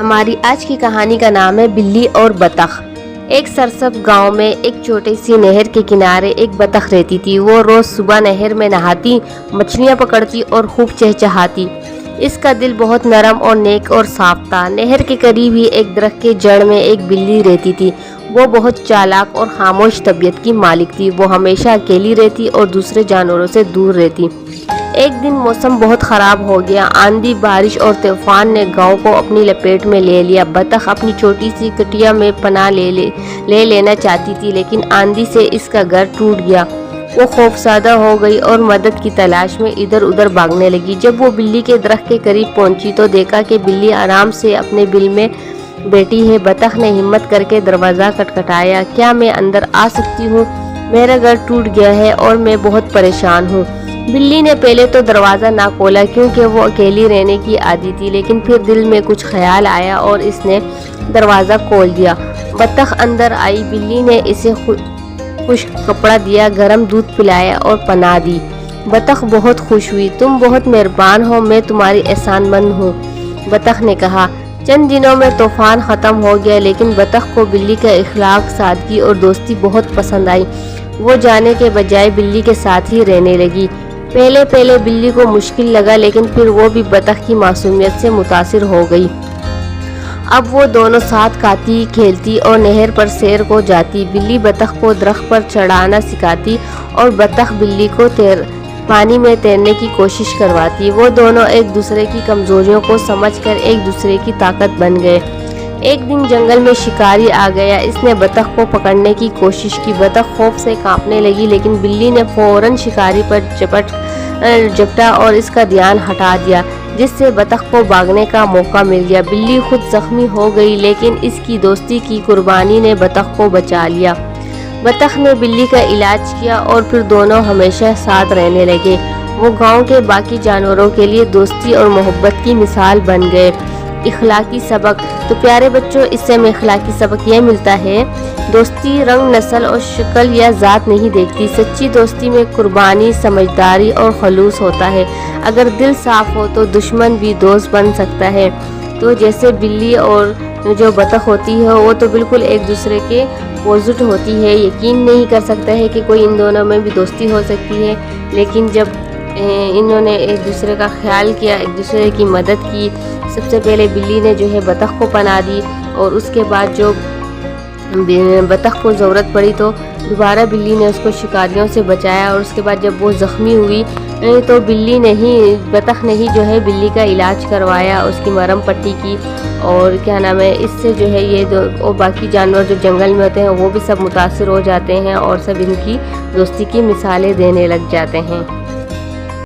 हमारी आज की कहानी का नाम है बिल्ली और बतख। एक सरसब्ज गांव में एक छोटी सी नहर के किनारे एक बतख रहती थी। वो रोज सुबह नहर में नहाती, मछलियां पकड़ती और खूब चहचहाती। इसका दिल बहुत नरम और नेक और साफ था। नहर के करीब ही एक दरख्त के जड़ में एक बिल्ली रहती थी। वो बहुत चालाक और खामोश तबीयत की मालिक थी। वो हमेशा अकेली रहती और दूसरे जानवरों से दूर रहती। एक दिन मौसम बहुत ख़राब हो गया। आंधी, बारिश और तूफान ने गांव को अपनी लपेट में ले लिया। बतख अपनी छोटी सी कुटिया में पनाह ले लेना चाहती थी, लेकिन आंधी से इसका घर टूट गया। वो खौफज़दा हो गई और मदद की तलाश में इधर उधर भागने लगी। जब वो बिल्ली के दरख्त के करीब पहुंची तो देखा कि बिल्ली आराम से अपने बिल में बैठी है। बतख ने हिम्मत करके दरवाज़ा खटखटाया। क्या मैं अंदर आ सकती हूँ? मेरा घर टूट गया है और मैं बहुत परेशान हूँ। बिल्ली ने पहले तो दरवाज़ा ना खोला क्योंकि वो अकेली रहने की आदी थी, लेकिन फिर दिल में कुछ ख्याल आया और इसने दरवाज़ा खोल दिया। बतख अंदर आई। बिल्ली ने इसे खुश्क कपड़ा दिया, गर्म दूध पिलाया और पनाह दी। बतख बहुत खुश हुई। तुम बहुत मेहरबान हो, मैं तुम्हारी एहसानमंद हूँ, बतख ने कहा। चंद दिनों में तूफान ख़त्म हो गया, लेकिन बतख को बिल्ली का इखलाक, सादगी और दोस्ती बहुत पसंद आई। वो जाने के बजाय बिल्ली के साथ ही रहने लगी। पहले पहले बिल्ली को मुश्किल लगा, लेकिन फिर वो भी बतख की मासूमियत से मुतासिर हो गई। अब वो दोनों साथ खाती, खेलती और नहर पर सैर को जाती। बिल्ली बतख को दरख्त पर चढ़ाना सिखाती और बतख बिल्ली को पानी में तैरने की कोशिश करवाती। वो दोनों एक दूसरे की कमजोरियों को समझकर एक दूसरे की ताकत बन गए। एक दिन जंगल में शिकारी आ गया। इसने बतख को पकड़ने की कोशिश की। बतख खौफ से कांपने लगी, लेकिन बिल्ली ने फौरन शिकारी पर झपटा और इसका ध्यान हटा दिया, जिससे बतख को भागने का मौका मिल गया। बिल्ली खुद जख्मी हो गई, लेकिन इसकी दोस्ती की कुर्बानी ने बतख को बचा लिया। बतख ने बिल्ली का इलाज किया और फिर दोनों हमेशा साथ रहने लगे। वो गांव के बाकी जानवरों के लिए दोस्ती और मोहब्बत की मिसाल बन गए। इखलाकी सबक। तो प्यारे बच्चों, इससे हमें इखलाकी सबक यह मिलता है, दोस्ती रंग, नस्ल और शक्ल या ज़ात नहीं देखती। सच्ची दोस्ती में कुर्बानी, समझदारी और खलूस होता है। अगर दिल साफ हो तो दुश्मन भी दोस्त बन सकता है। तो जैसे बिल्ली और जो बतख होती है, वो तो बिल्कुल एक दूसरे के अपोजिट होती है। यकीन नहीं कर सकता है कि कोई इन दोनों में भी दोस्ती हो सकती है, लेकिन जब इन्होंने एक दूसरे का ख्याल किया, एक दूसरे की मदद की। सबसे पहले बिल्ली ने जो है बतख को पनाह दी, और उसके बाद जो बतख को ज़रूरत पड़ी तो दोबारा बिल्ली ने उसको शिकारियों से बचाया। और उसके बाद जब वो ज़ख्मी हुई तो बतख ने ही जो है बिल्ली का इलाज करवाया, उसकी मरहम पट्टी की। और क्या नाम है, इससे जो है ये और बाकी जानवर जो जंगल में होते हैं वो भी सब मुतासिर हो जाते हैं और सब इनकी दोस्ती की मिसालें देने लग जाते हैं।